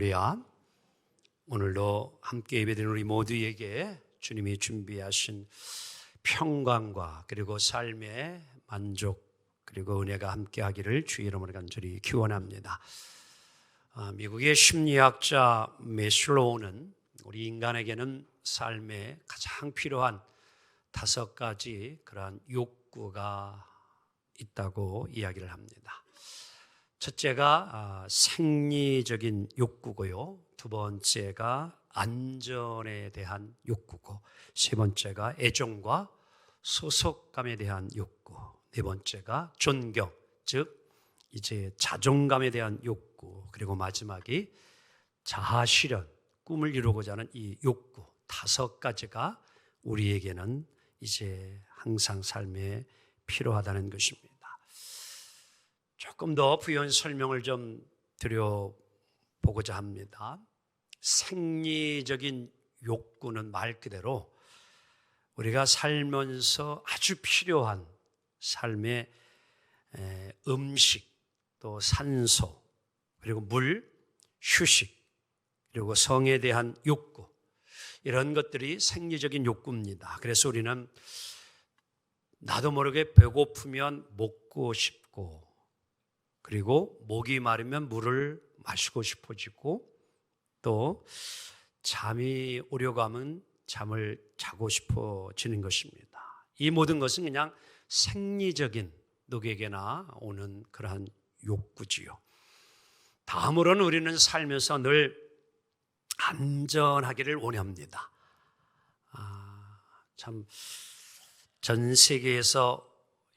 할렐루야. 오늘도 함께 예배드리는 우리 모두에게 주님이 준비하신 평강과 그리고 삶의 만족 그리고 은혜가 함께하기를 주의 이름으로 간절히 기원합니다. 미국의 심리학자 매슬로우는 우리 인간에게는 삶에 가장 필요한 5가지 그러한 욕구가 있다고 이야기를 합니다. 첫째가 생리적인 욕구고요. 두 번째가 안전에 대한 욕구고, 세 번째가 애정과 소속감에 대한 욕구, 네 번째가 존경, 즉 이제 자존감에 대한 욕구, 그리고 마지막이 자아실현, 꿈을 이루고자 하는 이 욕구 5가지가 우리에게는 이제 항상 삶에 필요하다는 것입니다. 조금 더 부연 설명을 좀 드려보고자 합니다. 생리적인 욕구는 말 그대로 우리가 살면서 아주 필요한 삶의 음식, 또 산소, 그리고 물, 휴식, 그리고 성에 대한 욕구, 이런 것들이 생리적인 욕구입니다. 그래서 우리는 나도 모르게 배고프면 먹고 싶고, 그리고 목이 마르면 물을 마시고 싶어지고, 또 잠이 오려고 하면 잠을 자고 싶어지는 것입니다. 이 모든 것은 그냥 생리적인, 누구에게나 오는 그러한 욕구지요. 다음으로는 우리는 살면서 늘 안전하기를 원합니다. 참 전 세계에서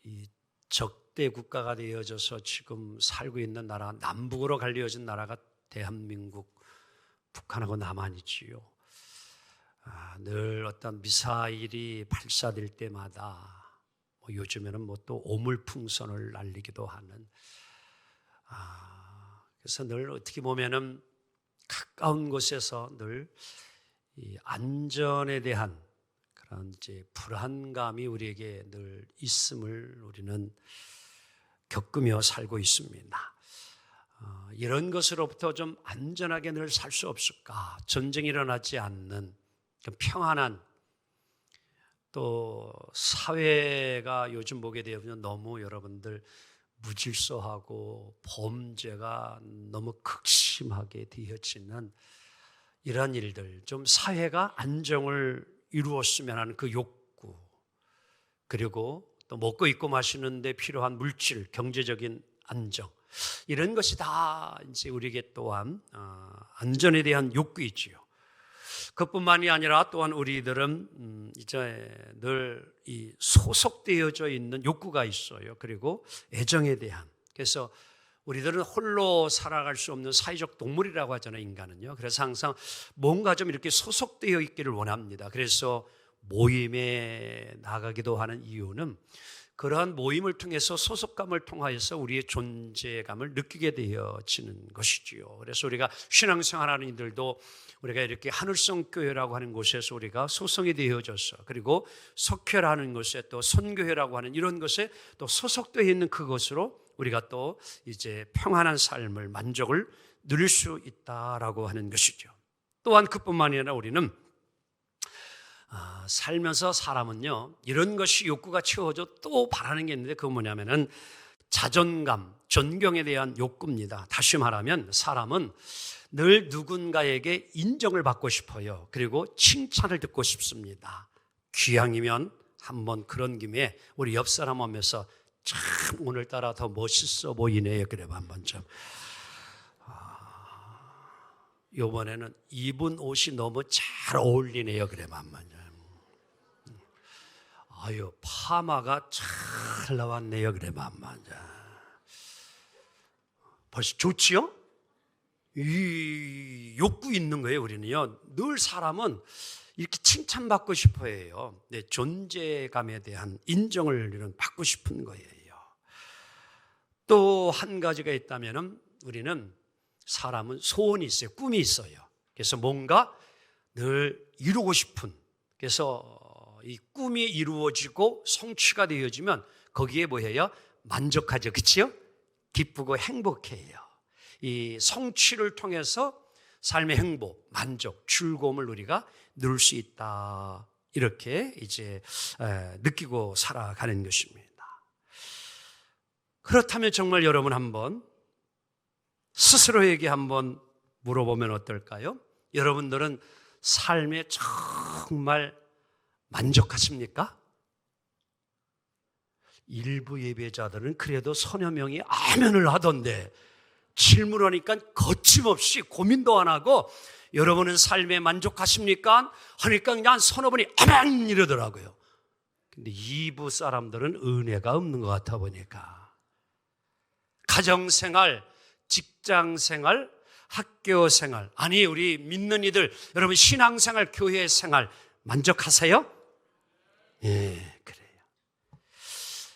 이 적대 국가가 되어져서 지금 살고 있는 나라, 남북으로 갈려진 나라가 대한민국, 북한하고 남한이지요. 늘 어떤 미사일이 발사될 때마다 요즘에는 또 오물풍선을 날리기도 하는, 그래서 늘 어떻게 보면은 가까운 곳에서 늘 이 안전에 대한 그런 이제 불안감이 우리에게 늘 있음을 우리는 겪으며 살고 있습니다. 이런 것으로부터 좀 안전하게 늘 살 수 없을까? 전쟁이 일어나지 않는 좀 평안한, 또 사회가 요즘 보게 되면 너무 여러분들 무질서하고 범죄가 너무 극심하게 되어지는 이런 일들, 좀 사회가 안정을 이루었으면 하는 그 욕구, 그리고 또 먹고 입고 마시는데 필요한 물질, 경제적인 안정, 이런 것이 다 이제 우리에게 또한 안전에 대한 욕구이지요. 그뿐만이 아니라 또한 우리들은 이제 늘 이 소속되어져 있는 욕구가 있어요. 그리고 애정에 대한. 그래서 우리들은 홀로 살아갈 수 없는 사회적 동물이라고 하잖아요, 인간은요. 그래서 항상 뭔가 좀 이렇게 소속되어 있기를 원합니다. 그래서 모임에 나가기도 하는 이유는 그러한 모임을 통해서 소속감을 통하여서 우리의 존재감을 느끼게 되어지는 것이지요. 그래서 우리가 신앙생활하는 이들도 우리가 이렇게 하늘성 교회라고 하는 곳에서 우리가 소속이 되어져서, 그리고 석회라는 곳에 또 선교회라고 하는 이런 것에 또 소속되어 있는 그것으로 우리가 또 이제 평안한 삶을, 만족을 누릴 수 있다라고 하는 것이죠. 또한 그뿐만이 아니라 우리는 살면서 사람은요, 이런 것이 욕구가 채워져 또 바라는 게 있는데, 그건 뭐냐면은 자존감, 존경에 대한 욕구입니다. 다시 말하면 사람은 늘 누군가에게 인정을 받고 싶어요. 그리고 칭찬을 듣고 싶습니다. 귀향이면 한번 그런 김에 우리 옆 사람 오면서 참 오늘따라 더 멋있어 보이네요. 그래 한번 좀. 이번에는 입은 옷이 너무 잘 어울리네요. 그래 한번 좀. 아유, 파마가 잘 나왔네요. 그래 한번 좀. 벌써 좋지요? 이 욕구 있는 거예요. 우리는요, 늘 사람은 이렇게 칭찬받고 싶어 해요. 내 존재감에 대한 인정을 받고 싶은 거예요. 또 한 가지가 있다면은 우리는 사람은 소원이 있어요. 꿈이 있어요. 그래서 뭔가 늘 이루고 싶은, 그래서 이 꿈이 이루어지고 성취가 되어지면 거기에 뭐예요? 만족하죠. 그렇죠? 기쁘고 행복해요. 이 성취를 통해서 삶의 행복, 만족, 즐거움을 우리가 누릴 수 있다. 이렇게 이제 느끼고 살아가는 것입니다. 그렇다면 정말 여러분 한번 스스로에게 한번 물어보면 어떨까요? 여러분들은 삶에 정말 만족하십니까? 일부 예배자들은 그래도 서너 명이 아멘을 하던데 질문하니까 거침없이 고민도 안 하고 여러분은 삶에 만족하십니까? 하니까 그냥 서너 분이 아멘 이러더라고요. 근데 2부 사람들은 은혜가 없는 것 같아 보니까 가정생활, 직장생활, 학교생활, 아니 우리 믿는 이들 여러분 신앙생활, 교회생활 만족하세요? 예, 그래요.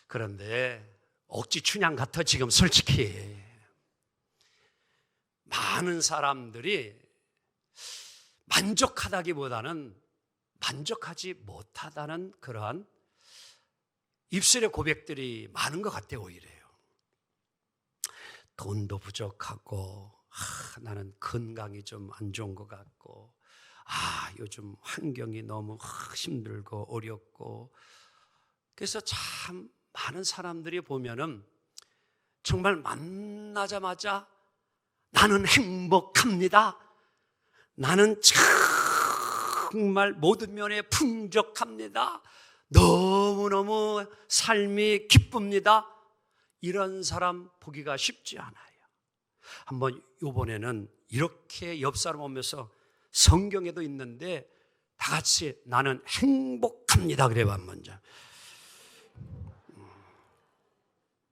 그런데 억지 춘향 같아 지금 솔직히 많은 사람들이 만족하다기보다는 만족하지 못하다는 그러한 입술의 고백들이 많은 것 같아요. 오히려요. 돈도 부족하고 나는 건강이 좀 안 좋은 것 같고 요즘 환경이 너무 힘들고 어렵고 그래서 참 많은 사람들이 보면은 정말 만나자마자 나는 행복합니다. 나는 정말 모든 면에 풍족합니다. 너무너무 삶이 기쁩니다. 이런 사람 보기가 쉽지 않아요. 한번 이번에는 이렇게 옆 사람 오면서 성경에도 있는데 다 같이 나는 행복합니다. 그래봐 먼저.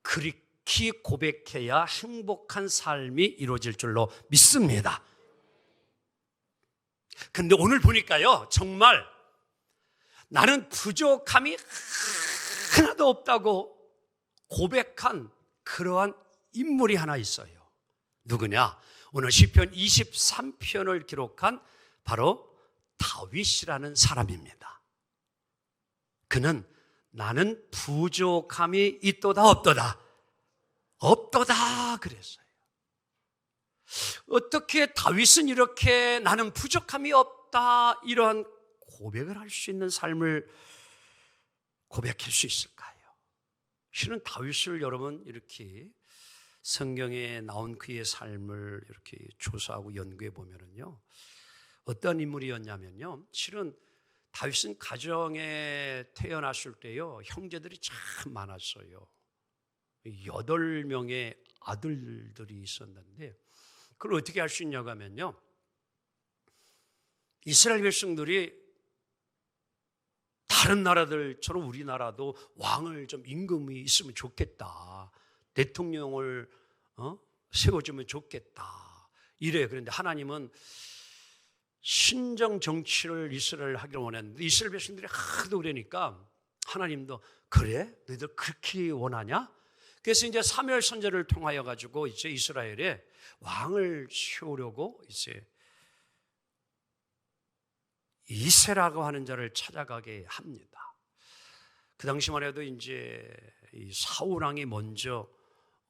그렇게 고백해야 행복한 삶이 이루어질 줄로 믿습니다. 근데 오늘 보니까요, 정말 나는 부족함이 하나도 없다고 고백한 그러한 인물이 하나 있어요. 누구냐? 오늘 시편 23편을 기록한 바로 다윗이라는 사람입니다. 그는 나는 부족함이 있도다 없도다? 없도다 그랬어요. 어떻게 다윗은 이렇게 나는 부족함이 없다 이러한 고백을 할 수 있는 삶을 고백할 수 있을까요? 실은 다윗을 여러분 이렇게 성경에 나온 그의 삶을 이렇게 조사하고 연구해 보면은요, 어떤 인물이었냐면요, 실은 다윗은 가정에 태어났을 때요 형제들이 참 많았어요. 8명의 아들들이 있었는데 그걸 어떻게 할 수 있냐고 하면요, 이스라엘 백성들이 다른 나라들처럼 우리나라도 왕을 좀 임금이 있으면 좋겠다, 대통령을 세워주면 좋겠다 이래요. 그런데 하나님은 신정 정치를 이스라엘 하기를 원했는데 이스라엘 백성들이 하도 그러니까 하나님도 그래? 너희들 그렇게 원하냐? 그래서 이제 사무엘 선지자를 통하여 가지고 이제 이스라엘에 왕을 세우려고 이제 이새라고 하는 자를 찾아가게 합니다. 그 당시만 해도 이제 이 사울 왕이 먼저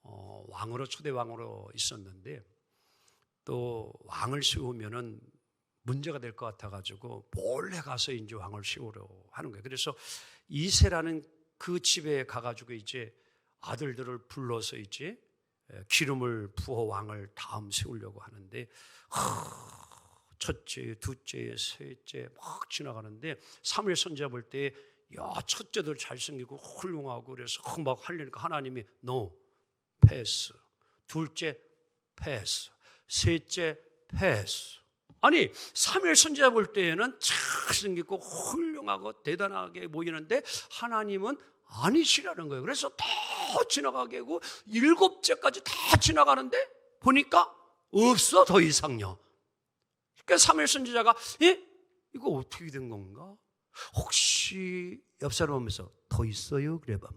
왕으로 초대 왕으로 있었는데 또 왕을 세우면은 문제가 될 것 같아 가지고 몰래 가서 이제 왕을 세우려 하는 거예요. 그래서 이새라는 그 집에 가 가지고 이제 아들들을 불러서 이제 기름을 부어 왕을 다음 세우려고 하는데 첫째, 둘째, 셋째 막 지나가는데 사무엘 선지자 볼 때 야 첫째들 잘생기고 훌륭하고 그래서 막 하려니까 하나님이 no, 패스. 둘째 패스. 셋째 패스. 아니 사무엘 선지자 볼 때에는 잘생기고 훌륭하고 대단하게 보이는데 하나님은 아니시라는 거예요. 그래서 다 지나가게 하고 7째까지 다 지나가는데 보니까 없어 더 이상요. 그러니까 사무엘 선지자가 이거 어떻게 된 건가? 혹시 옆 사람 오면서 더 있어요? 그래 봐.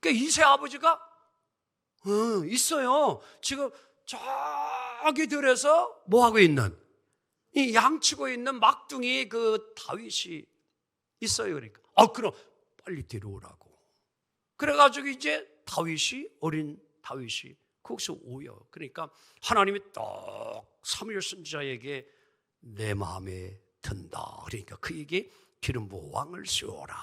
그러니까 이새 아버지가 있어요. 지금 저기 들에서 뭐 하고 있는 이 양치고 있는 막둥이 그 다윗이 있어요. 그러니까 그럼 빨리 데려오라고. 그래가지고 이제 다윗이 어린 다윗이 그 거기서 오요. 그러니까 하나님이 딱 사무엘 선지자에게 내 마음에 든다. 그러니까 그에게 기름 부어 왕을 세워라.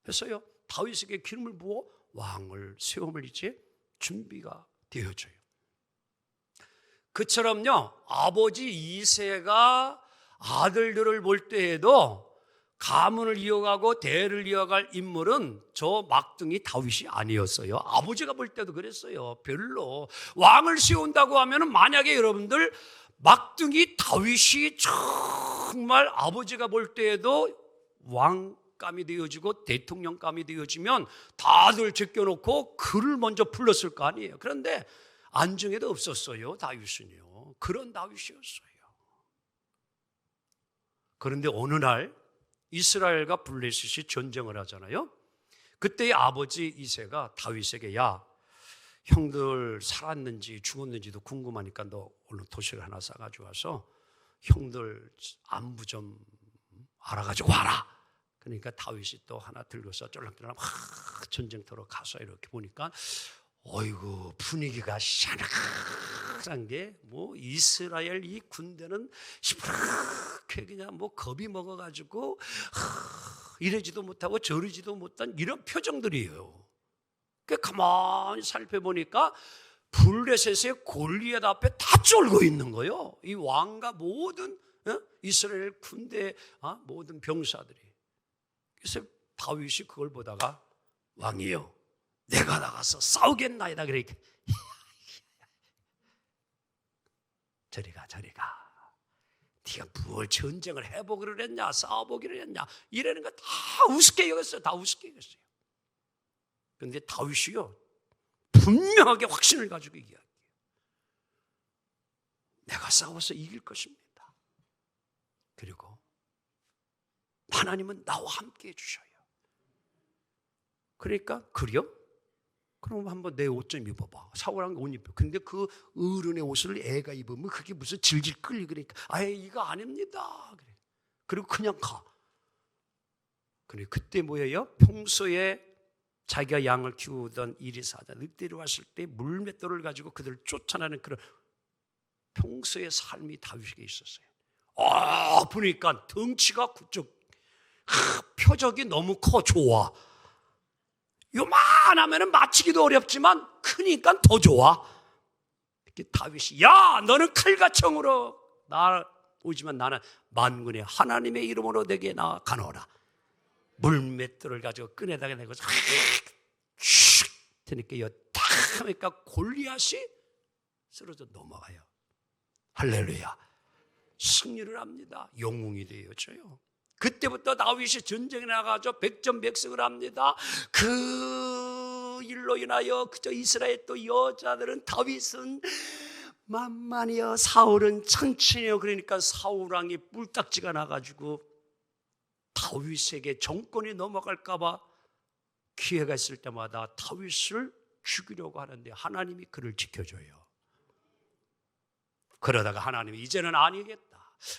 그래서요, 다윗에게 기름을 부어 왕을 세움을 이제 준비가 되어져요. 그처럼요, 아버지 이새가 아들들을 볼 때에도 가문을 이어가고 대를 이어갈 인물은 저 막둥이 다윗이 아니었어요. 아버지가 볼 때도 그랬어요. 별로. 왕을 세운다고 하면 만약에 여러분들 막둥이 다윗이 정말 아버지가 볼 때에도 왕감이 되어지고 대통령감이 되어지면 다들 제껴놓고 그를 먼저 불렀을 거 아니에요. 그런데 안중에도 없었어요. 다윗은요. 그런 다윗이었어요. 그런데 어느 날 이스라엘과 블레셋이 전쟁을 하잖아요. 그때 아버지 이새가 다윗에게 야, 형들 살았는지 죽었는지도 궁금하니까 너 얼른 도시락 하나 싸가지고 와서 형들 안부 좀 알아가지고 와라. 그러니까 다윗이 또 하나 들고서 쫄랑쫄랑 막 전쟁터로 가서 이렇게 보니까 어이구 분위기가 샤락한 게 뭐 이스라엘 이 군대는 시퍼렇게 그냥 뭐 겁이 먹어가지고 이러지도 못하고 저러지도 못한 이런 표정들이에요. 가만히 살펴보니까 블레셋의 골리앗 앞에 다 쫄고 있는 거예요. 이 왕과 모든 이스라엘 군대 모든 병사들이. 그래서 다윗이 그걸 보다가 왕이요, 내가 나가서 싸우겠나이다. 그러니까 저리가 네가 뭘 전쟁을 해보기를 했냐 싸워보기를 했냐 이러는 거 다 우습게 여겼어요. 다 우습게 여겼어요. 그런데 다윗이요 분명하게 확신을 가지고 얘기해요. 내가 싸워서 이길 것입니다. 그리고 하나님은 나와 함께 해주셔요. 그러니까 그래요? 그럼 한번 내 옷 좀 입어봐. 사울한 옷 입혀. 근데 그 어른의 옷을 애가 입으면 그게 무슨 질질 끌리 그러니까 아예 이거 아닙니다. 그래. 그리고 그냥 가. 그래 그때 뭐예요? 평소에 자기가 양을 키우던 이리사자 늑대로 왔을 때 물맷돌을 가지고 그들을 쫓아내는 그런 평소의 삶이 다윗에게 있었어요. 보니까 덩치가 그쪽 표적이 너무 커 좋아. 요만하면 맞히기도 어렵지만 크니까 더 좋아. 이렇게 다윗이 야 너는 칼과 청으로 나 오지만 나는 만군의 하나님의 이름으로 내게 나가노라. 물맷돌을 가지고 끈에다가 내고 그러니까 탁 하니까 골리앗이 쓰러져 넘어가요. 할렐루야. 승리를 합니다. 영웅이 되어져요. 그때부터 다윗이 전쟁에 나가서 백전백승을 합니다. 그 일로 인하여 그저 이스라엘 또 여자들은 다윗은 만만이여 사울은 천천히요. 그러니까 사울 왕이 뿔딱지가 나가지고 다윗에게 정권이 넘어갈까 봐 기회가 있을 때마다 다윗을 죽이려고 하는데 하나님이 그를 지켜줘요. 그러다가 하나님이 이제는 아니겠다.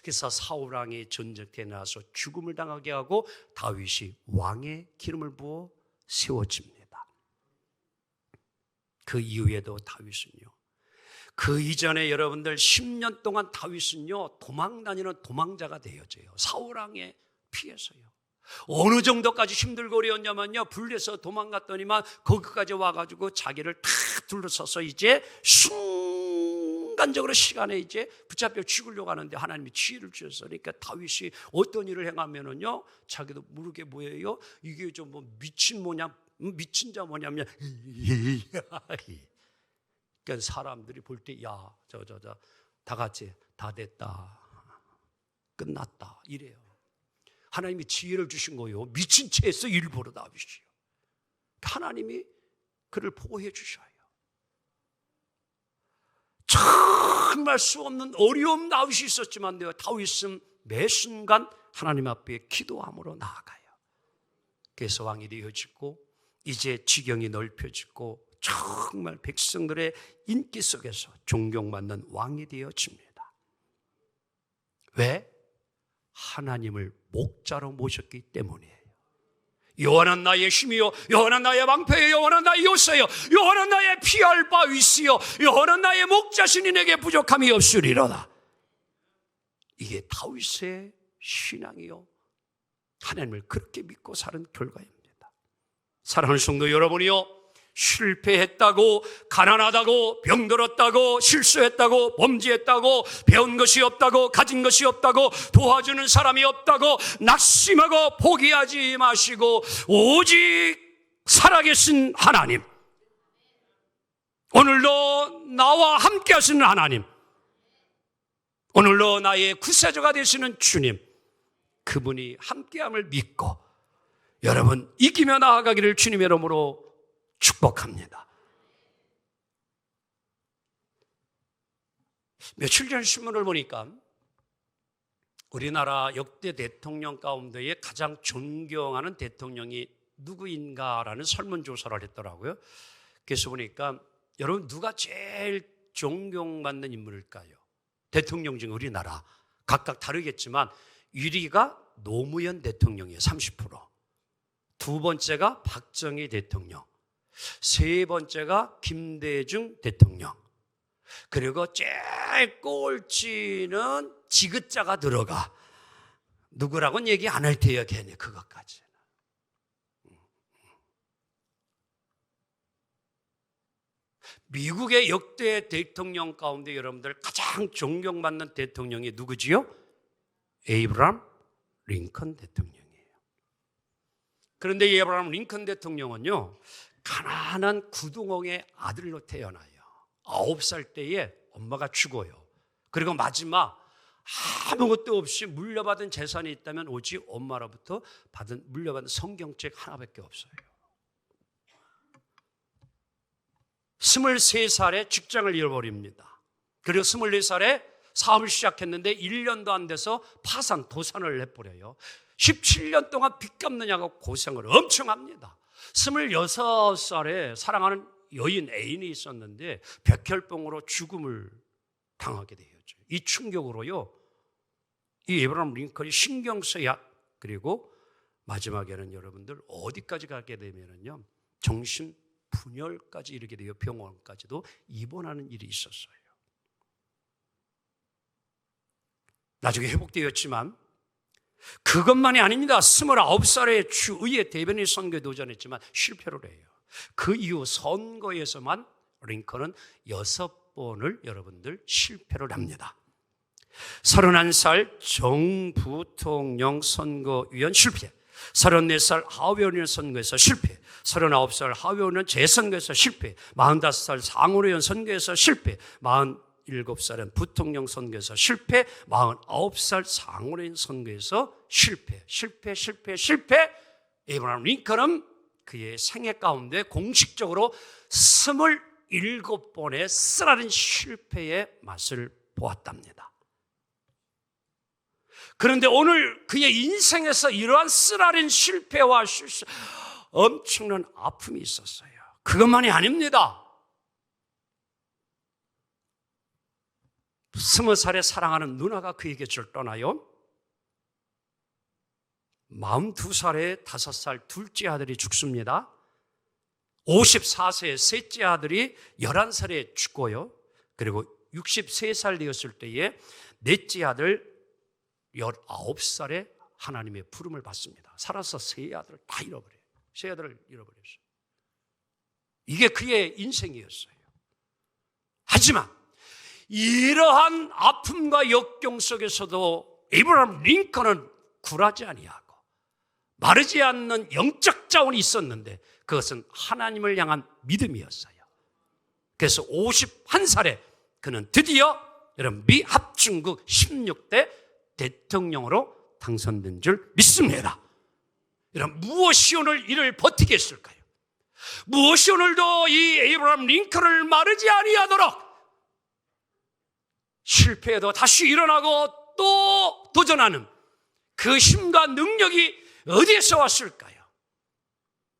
그래서 사울 왕이 전쟁터에 나와서 죽음을 당하게 하고 다윗이 왕의 기름을 부어 세워집니다. 그 이후에도 다윗은요. 그 이전에 여러분들 10년 동안 다윗은요 도망다니는 도망자가 되어져요. 사울 왕에 피해서요. 어느 정도까지 힘들고 어려웠냐면요, 불려서 도망갔더니만 거기까지 와가지고 자기를 탁 둘러서서 이제 순간적으로 시간에 이제 붙잡혀 죽으려고 하는데 하나님이 지혜를 주셔서 그러니까 다윗이 어떤 일을 행하면은요 자기도 모르게 뭐예요? 이게 좀 뭐 미친 뭐냐, 미친 자 뭐냐면 그러니까 사람들이 볼 때 야 다 같이 다 됐다 끝났다 이래요. 하나님이 지혜를 주신 거예요. 미친 채에서 일부러 다윗이요. 하나님이 그를 보호해 주셔요. 정말 수 없는 어려움 다윗이 있었지만 다윗은 매 순간 하나님 앞에 기도함으로 나아가요. 그래서 왕이 되어지고 이제 지경이 넓혀지고 정말 백성들의 인기 속에서 존경받는 왕이 되어집니다. 왜? 하나님을 목자로 모셨기 때문이에요. 여호와는 나의 힘이요 여호와는 나의 방패요 여호와는 나의 요새요 여호와는 나의 피할 바 위시요 여호와는 나의 목자시니 내게 부족함이 없으리로다. 이게 다윗의 신앙이요, 하나님을 그렇게 믿고 사는 결과입니다. 사랑하는 성도 여러분이요, 실패했다고, 가난하다고, 병들었다고, 실수했다고, 범죄했다고, 배운 것이 없다고, 가진 것이 없다고, 도와주는 사람이 없다고 낙심하고 포기하지 마시고 오직 살아계신 하나님, 오늘도 나와 함께 하시는 하나님, 오늘도 나의 구세주가 되시는 주님, 그분이 함께함을 믿고 여러분 이기며 나아가기를 주님의 이름으로 축복합니다. 며칠 전 신문을 보니까 우리나라 역대 대통령 가운데에 가장 존경하는 대통령이 누구인가라는 설문조사를 했더라고요. 그래서 보니까 여러분 누가 제일 존경받는 인물일까요? 대통령 중 우리나라 각각 다르겠지만 1위가 노무현 대통령이에요. 30%. 두 번째가 박정희 대통령, 세 번째가 김대중 대통령, 그리고 제일 꼴찌는 지긋자가 들어가. 누구라고는 얘기 안 할 테요, 걔네 그것까지는. 미국의 역대 대통령 가운데 여러분들 가장 존경받는 대통령이 누구지요? 에이브라함 링컨 대통령이에요. 그런데 에이브라함 링컨 대통령은요, 가난한 구두공의 아들로 태어나요. 9살 때에 엄마가 죽어요. 그리고 마지막 아무것도 없이 물려받은 재산이 있다면 오직 엄마로부터 물려받은 성경책 하나밖에 없어요. 23살에 직장을 잃어버립니다. 그리고 24살에 사업을 시작했는데 1년도 안 돼서 도산을 해버려요. 17년 동안 빚 갚느냐고 고생을 엄청 합니다. 26살에 사랑하는 여인 애인이 있었는데 백혈병으로 죽음을 당하게 되었죠. 이 충격으로요, 이 에이브라함 링컨이 신경쇠약, 그리고 마지막에는 여러분들 어디까지 가게 되면은요, 정신분열까지 이르게 되어 병원까지도 입원하는 일이 있었어요. 나중에 회복되었지만 그것만이 아닙니다. 29살에 주의회 대변인 선거에 도전했지만 실패를 해요. 그 이후 선거에서만 링컨은 6번을 여러분들 실패를 합니다. 31살 정부통령 선거위원 실패, 34살 하원의원 선거에서 실패, 39살 하원의원 재선거에서 실패, 45살 상원의원 선거에서 실패, 47살은 부통령 선거에서 실패, 49살 상원의원 선거에서 실패. 에이브라함 링컨은 그의 생애 가운데 공식적으로 27번의 쓰라린 실패의 맛을 보았답니다. 그런데 오늘 그의 인생에서 이러한 쓰라린 실패와 실수, 엄청난 아픔이 있었어요. 그것만이 아닙니다. 20살에 사랑하는 누나가 그에게 절 떠나요. 42살에 5살 둘째 아들이 죽습니다. 54세에 셋째 아들이 11살에 죽고요. 그리고 63살 되었을 때에 넷째 아들 19살에 하나님의 부름을 받습니다. 살아서 세 아들을 다 잃어버려요. 세 아들을 잃어버렸어요. 이게 그의 인생이었어요. 하지만 이러한 아픔과 역경 속에서도 에이브라함 링컨은 굴하지 아니하고 마르지 않는 영적 자원이 있었는데 그것은 하나님을 향한 믿음이었어요. 그래서 51살에 그는 드디어 여러분 미합중국 16대 대통령으로 당선된 줄 믿습니다. 여러분 무엇이 오늘 이를 버티게 했을까요? 무엇이 오늘도 이 에이브라함 링컨을 마르지 아니하도록 실패해도 다시 일어나고 또 도전하는 그 힘과 능력이 어디에서 왔을까요?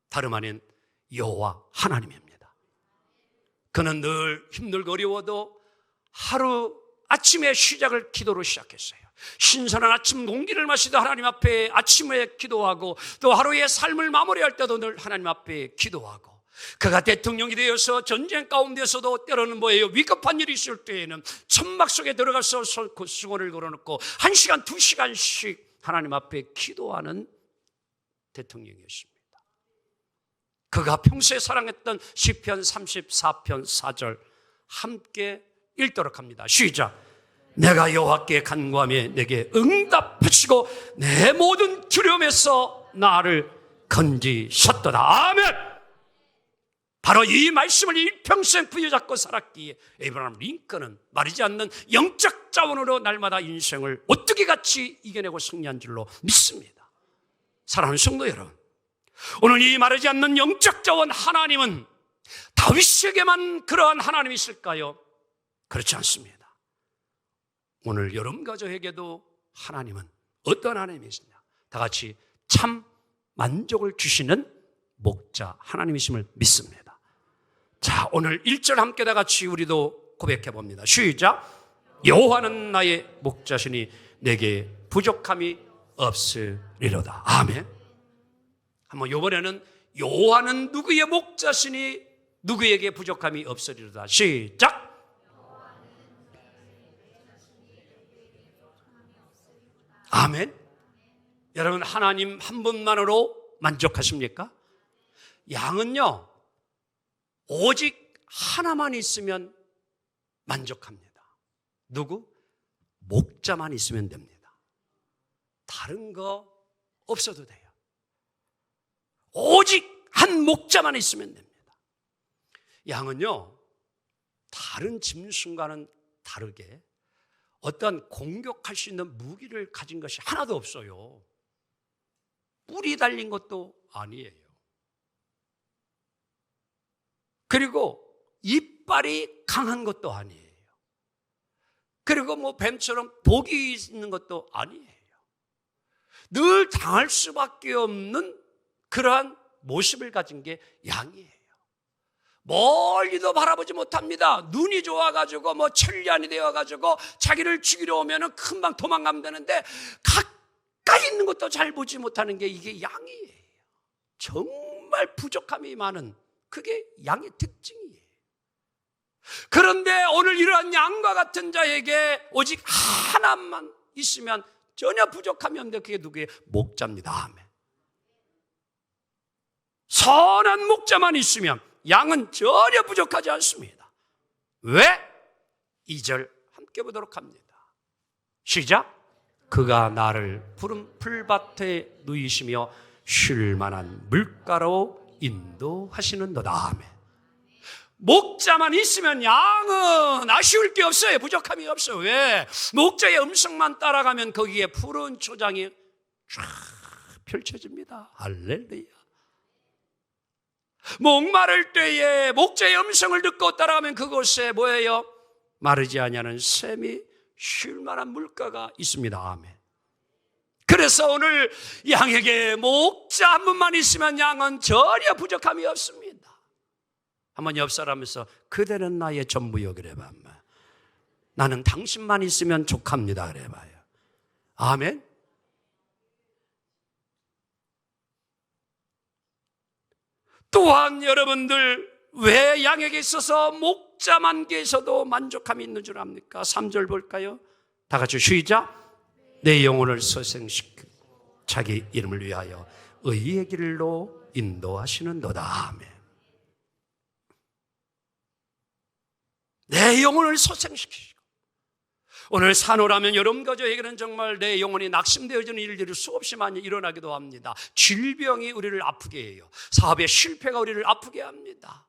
다름 아닌 여호와 하나님입니다. 그는 늘 힘들고 어려워도 하루 아침에 시작을 기도로 시작했어요. 신선한 아침 공기를 마시도 하나님 앞에 아침에 기도하고, 또 하루의 삶을 마무리할 때도 늘 하나님 앞에 기도하고, 그가 대통령이 되어서 전쟁 가운데서도 때로는 뭐예요? 위급한 일이 있을 때에는 천막 속에 들어가서 수건을 걸어놓고 1시간, 2시간씩 하나님 앞에 기도하는 대통령이었습니다. 그가 평소에 사랑했던 시편 34편 4절 함께 읽도록 합니다. 시작. 내가 여호와께 간구하며 내게 응답하시고 내 모든 두려움에서 나를 건지셨도다. 아멘. 바로 이 말씀을 일평생 부여잡고 살았기에 에이브러함 링컨은 마르지 않는 영적 자원으로 날마다 인생을 어떻게 같이 이겨내고 승리한 줄로 믿습니다. 사랑하는 성도 여러분, 오늘 이 마르지 않는 영적 자원 하나님은 다윗에게만 그러한 하나님이 있을까요? 그렇지 않습니다. 오늘 여러분 가족에게도 하나님은 어떤 하나님이시냐? 다 같이 참 만족을 주시는 목자 하나님이심을 믿습니다. 자, 오늘 1절 함께 다 같이 우리도 고백해 봅니다. 시작. 여호와는 나의 목자시니 내게 부족함이 없으리로다. 아멘. 한번 이번에는 여호와는 누구의 목자시니 누구에게 부족함이 없으리로다. 시작. 아멘. 여러분, 하나님 한 분만으로 만족하십니까? 양은요, 오직 하나만 있으면 만족합니다. 누구? 목자만 있으면 됩니다. 다른 거 없어도 돼요. 오직 한 목자만 있으면 됩니다. 양은요, 다른 짐승과는 다르게 어떤 공격할 수 있는 무기를 가진 것이 하나도 없어요. 뿔이 달린 것도 아니에요. 그리고 이빨이 강한 것도 아니에요. 그리고 뭐 뱀처럼 독이 있는 것도 아니에요. 늘 당할 수밖에 없는 그러한 모습을 가진 게 양이에요. 멀리도 바라보지 못합니다. 눈이 좋아가지고 뭐 천리안이 되어가지고 자기를 죽이려 오면은 금방 도망가면 되는데 가까이 있는 것도 잘 보지 못하는 게 이게 양이에요. 정말 부족함이 많은 그게 양의 특징이에요. 그런데 오늘 이러한 양과 같은 자에게 오직 하나만 있으면 전혀 부족함이 없는데 그게 누구의? 목자입니다. 아멘. 선한 목자만 있으면 양은 전혀 부족하지 않습니다. 왜? 2절 함께 보도록 합니다. 시작. 그가 나를 푸른 풀밭에 누이시며 쉴 만한 물가로 인도하시는도다. 아멘. 목자만 있으면 양은 아쉬울 게 없어요. 부족함이 없어요. 왜? 목자의 음성만 따라가면 거기에 푸른 초장이 쫙 펼쳐집니다. 할렐루야. 목마를 때에 목자의 음성을 듣고 따라가면 그곳에 뭐예요? 마르지 아니하는 샘이 쉴 만한 물가가 있습니다. 아멘. 그래서 오늘 양에게 목자 한 분만 있으면 양은 전혀 부족함이 없습니다. 한번 옆 사람에서 그대는 나의 전부요 그래봐. 나는 당신만 있으면 족합니다 그래봐요. 아멘. 또한 여러분들 왜 양에게 있어서 목자만 계셔도 만족함이 있는 줄 압니까? 3절 볼까요? 다 같이 시작. 내 영혼을 소생시키고 자기 이름을 위하여 의의 길로 인도하시는도다. 아멘. 내 영혼을 소생시키시고, 오늘 산후라면 여러분 가족에게는 정말 내 영혼이 낙심되어지는 일들이 수없이 많이 일어나기도 합니다. 질병이 우리를 아프게 해요. 사업의 실패가 우리를 아프게 합니다.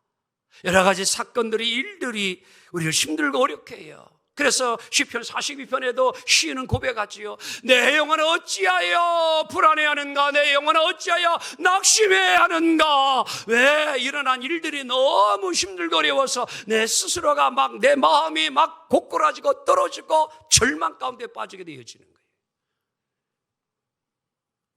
여러 가지 사건들이, 일들이 우리를 힘들고 어렵게 해요. 그래서 시편 42편에도 시인은 고백하지요. 내 영혼은 어찌하여 불안해하는가? 내 영혼은 어찌하여 낙심해하는가? 왜? 일어난 일들이 너무 힘들고 어려워서 내 스스로가 막, 내 마음이 막 고꾸라지고 떨어지고 절망 가운데 빠지게 되어지는 거예요.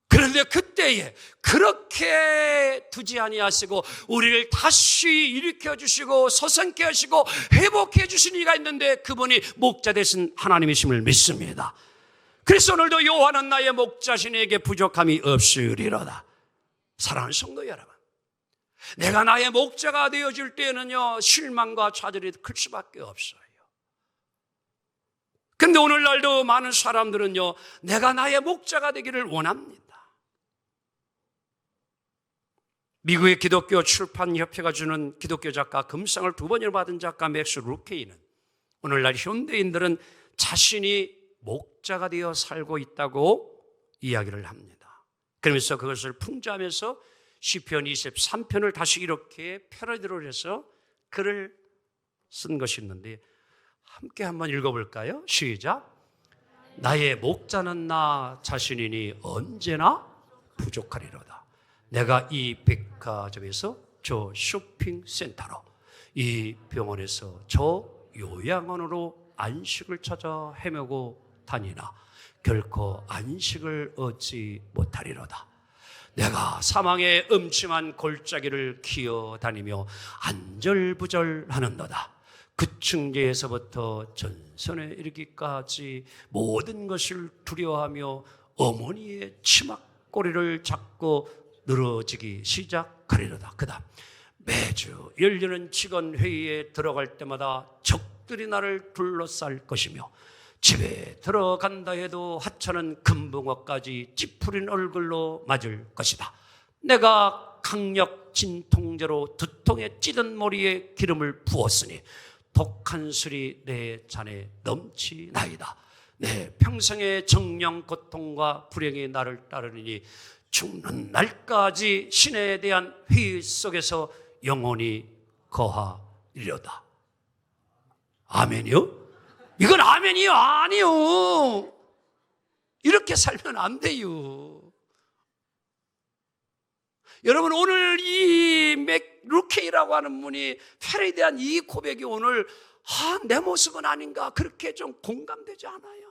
그런데 그때에 그렇게 두지 아니하시고 우리를 다시 일으켜 주시고 소생케 하시고 회복해 주신 이가 있는데 그분이 목자 되신 하나님이심을 믿습니다. 그래서 오늘도 여호와는 나의 목자시니에게 부족함이 없으리로다. 사랑하는 성도 여러분, 내가 나의 목자가 되어줄 때에는요, 실망과 좌절이 클 수밖에 없어요. 근데 오늘날도 많은 사람들은요, 내가 나의 목자가 되기를 원합니다. 미국의 기독교 출판협회가 주는 기독교 작가 금상을 2번이나 받은 작가 맥스 루케이는 오늘날 현대인들은 자신이 목자가 되어 살고 있다고 이야기를 합니다. 그러면서 그것을 풍자하면서 시편 23편을 다시 이렇게 패러디를 해서 글을 쓴 것이 있는데 함께 한번 읽어볼까요? 시작. 나의 목자는 나 자신이니 언제나 부족하리로다. 내가 이 백화점에서 저 쇼핑센터로, 이 병원에서 저 요양원으로 안식을 찾아 헤매고 다니나 결코 안식을 얻지 못하리로다. 내가 사망의 음침한 골짜기를 기어다니며 안절부절하는도다. 구층계에서부터 전선에 이르기까지 모든 것을 두려워하며 어머니의 치맛꼬리를 잡고 늘어지기 시작하리로다. 그다음 매주 열리는 직원 회의에 들어갈 때마다 적들이 나를 둘러쌀 것이며 집에 들어간다 해도 하찮은 금붕어까지 찌푸린 얼굴로 맞을 것이다. 내가 강력 진통제로 두통에 찌든 머리에 기름을 부었으니 독한 술이 내 잔에 넘치나이다. 내 평생의 정령 고통과 불행이 나를 따르니 죽는 날까지 신에 대한 회의 속에서 영원히 거하리로다. 아멘이요? 이건 아멘이요? 아니요. 이렇게 살면 안 돼요. 여러분, 오늘 이 맥루케이라고 하는 분이 페레에 대한 이 고백이 오늘 내 모습은 아닌가 그렇게 좀 공감되지 않아요?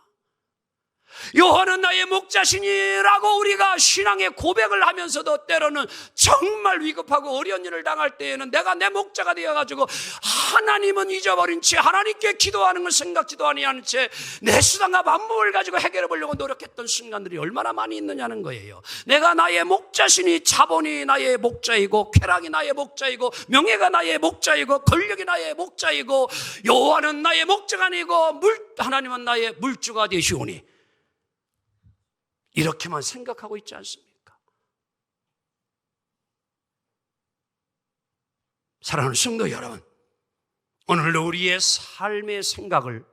여호와는 나의 목자시니라고 우리가 신앙의 고백을 하면서도 때로는 정말 위급하고 어려운 일을 당할 때에는 내가 내 목자가 되어가지고 하나님은 잊어버린 채 하나님께 기도하는 걸 생각지도 아니하는 채 내 수단과 방법을 가지고 해결해 보려고 노력했던 순간들이 얼마나 많이 있느냐는 거예요. 내가 나의 목자시니 자본이 나의 목자이고 쾌락이 나의 목자이고 명예가 나의 목자이고 권력이 나의 목자이고 여호와는 나의 목자가 아니고 하나님은 나의 물주가 되시오니 이렇게만 생각하고 있지 않습니까? 사랑하는 성도 여러분, 오늘도 우리의 삶의 생각을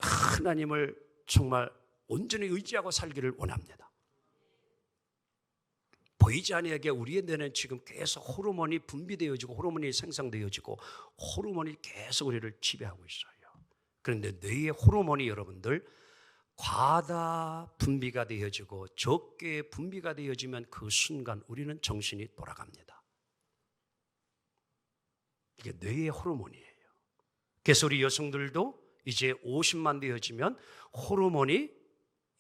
하나님을 정말 온전히 의지하고 살기를 원합니다. 보이지 아니하게 우리의 뇌는 지금 계속 호르몬이 분비되어지고 호르몬이 생성되어지고 호르몬이 계속 우리를 지배하고 있어요. 그런데 뇌의 호르몬이 여러분들 과다 분비가 되어지고 적게 분비가 되어지면 그 순간 우리는 정신이 돌아갑니다. 이게 뇌의 호르몬이에요. 그래서 우리 여성들도 이제 50만 되어지면 호르몬이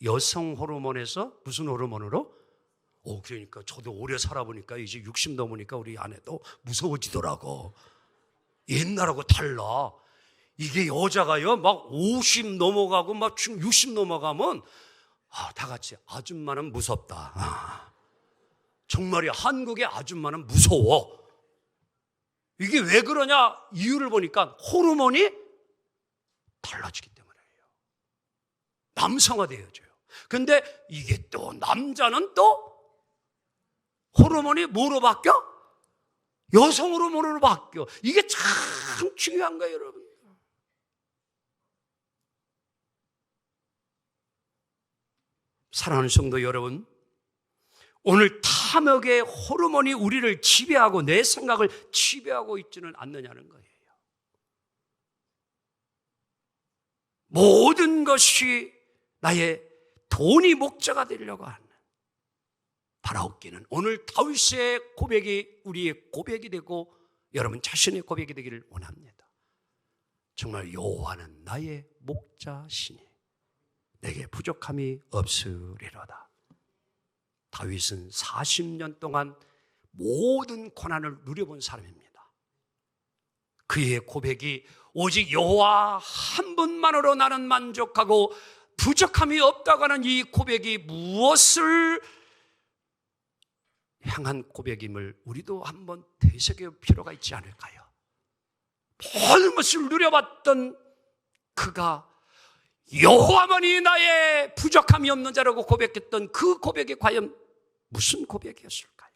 여성 호르몬에서 무슨 호르몬으로? 그러니까 저도 오래 살아보니까 이제 60 넘으니까 우리 아내도 무서워지더라고. 옛날하고 달라. 이게 여자가요, 막 50 넘어가고 막 지금 60 넘어가면 다 같이 아줌마는 무섭다. 정말이야, 한국의 아줌마는 무서워. 이게 왜 그러냐? 이유를 보니까 호르몬이 달라지기 때문이에요. 남성화되어져요. 근데 이게 또 남자는 또 호르몬이 뭐로 바뀌어? 여성 호르몬으로 바뀌어. 이게 참 중요한 거예요, 여러분. 사랑하는 성도 여러분, 오늘 탐욕의 호르몬이 우리를 지배하고 내 생각을 지배하고 있지는 않느냐는 거예요. 모든 것이 나의 돈이 목자가 되려고 하는 바라옵기는 오늘 다윗의 고백이 우리의 고백이 되고 여러분 자신의 고백이 되기를 원합니다. 정말 여호와는 나의 목자시니 내게 부족함이 없으리로다. 다윗은 40년 동안 모든 고난을 누려본 사람입니다. 그의 고백이 오직 여호와 한 분만으로 나는 만족하고 부족함이 없다고 하는 이 고백이 무엇을 향한 고백임을 우리도 한번 되새길 필요가 있지 않을까요? 모든 것을 누려봤던 그가 여호와만이 나의 부족함이 없는 자라고 고백했던 그 고백이 과연 무슨 고백이었을까요?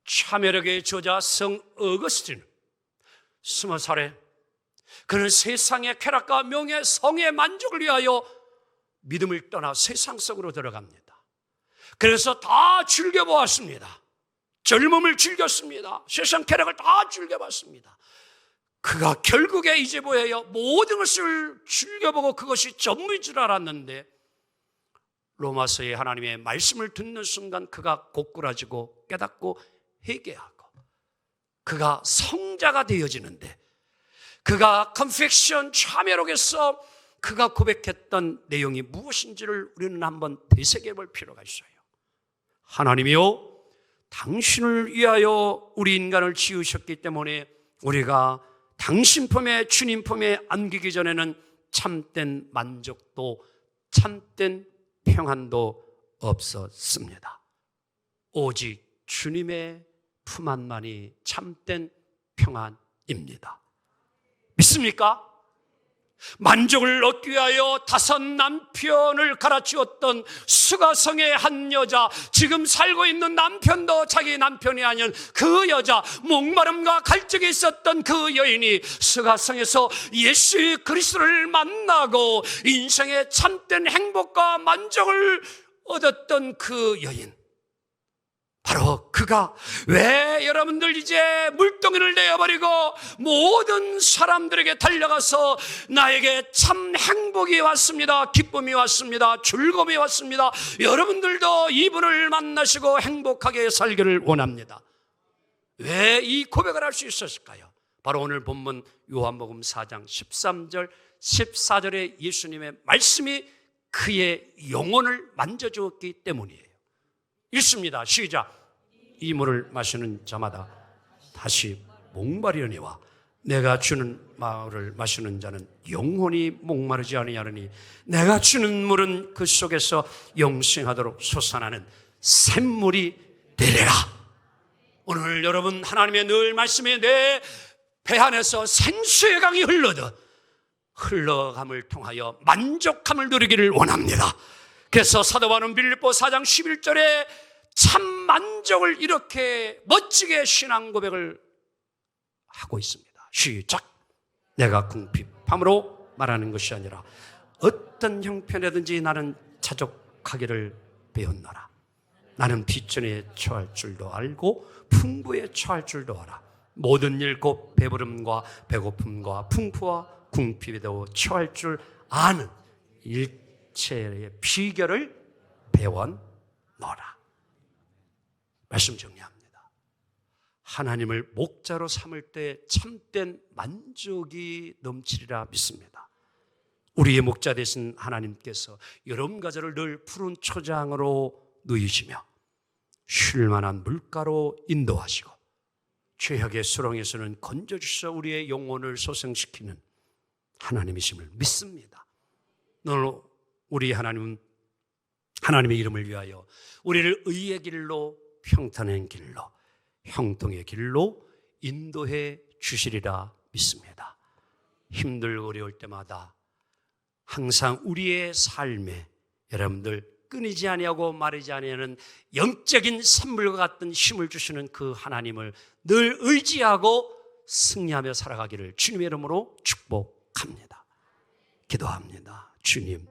참여력의 저자 성 어거스틴은 20살에 그는 세상의 쾌락과 명예, 성의 만족을 위하여 믿음을 떠나 세상 속으로 들어갑니다. 그래서 다 즐겨보았습니다. 젊음을 즐겼습니다. 세상 쾌락을 다 즐겨봤습니다. 그가 결국에 이제 뭐예요? 모든 것을 즐겨보고 그것이 전부인 줄 알았는데 로마서의 하나님의 말씀을 듣는 순간 그가 고꾸라지고 깨닫고 회개하고 그가 성자가 되어지는데 그가 컨펙션 참여록에서 그가 고백했던 내용이 무엇인지를 우리는 한번 되새겨 볼 필요가 있어요. 하나님이요, 당신을 위하여 우리 인간을 지으셨기 때문에 우리가 당신 품에, 주님 품에 안기기 전에는 참된 만족도, 참된 평안도 없었습니다. 오직 주님의 품 안만이 참된 평안입니다. 믿습니까? 만족을 얻기 위하여 5 남편을 갈아치웠던 수가성의 한 여자, 지금 살고 있는 남편도 자기 남편이 아닌 그 여자, 목마름과 갈증이 있었던 그 여인이 수가성에서 예수 그리스도를 만나고 인생의 참된 행복과 만족을 얻었던 그 여인, 바로 그가 왜 여러분들 이제 물동이를 내어버리고 모든 사람들에게 달려가서 나에게 참 행복이 왔습니다, 기쁨이 왔습니다, 즐거움이 왔습니다, 여러분들도 이분을 만나시고 행복하게 살기를 원합니다. 왜 이 고백을 할 수 있었을까요? 바로 오늘 본문 요한복음 4장 13절 14절의 예수님의 말씀이 그의 영혼을 만져주었기 때문이에요. 읽습니다. 시작. 이 물을 마시는 자마다 다시 목마르려니와 내가 주는 말을 마시는 자는 영원히 목마르지 아니하느니 내가 주는 물은 그 속에서 영생하도록 솟아나는 샘물이 되리라. 오늘 여러분 하나님의 늘 말씀에 내 배 안에서 생수의 강이 흘러감을 통하여 만족함을 누리기를 원합니다. 그래서 사도 바울은 빌립보 4장 11절에 참 만족을 이렇게 멋지게 신앙 고백을 하고 있습니다. 시작. 내가 궁핍함으로 말하는 것이 아니라 어떤 형편이든지 나는 자족하기를 배웠노라. 나는 비천에 처할 줄도 알고 풍부에 처할 줄도 알아. 모든 일 곧 배부름과 배고픔과 풍부와 궁핍에도 처할 줄 아는 일체의 비결을 배웠노라. 말씀 정리합니다. 하나님을 목자로 삼을 때 참된 만족이 넘치리라 믿습니다. 우리의 목자 되신 하나님께서 여름 가지를 늘 푸른 초장으로 누이시며 쉴만한 물가로 인도하시고 죄악의 수렁에서는 건져주셔 우리의 영혼을 소생시키는 하나님이심을 믿습니다. 오늘 우리 하나님은 하나님의 이름을 위하여 우리를 의의 길로, 평탄의 길로, 형통의 길로 인도해 주시리라 믿습니다. 힘들고 어려울 때마다 항상 우리의 삶에 여러분들 끊이지 아니하고 마르지 아니하는 영적인 샘물과 같은 힘을 주시는 그 하나님을 늘 의지하고 승리하며 살아가기를 주님의 이름으로 축복합니다. 기도합니다. 주님,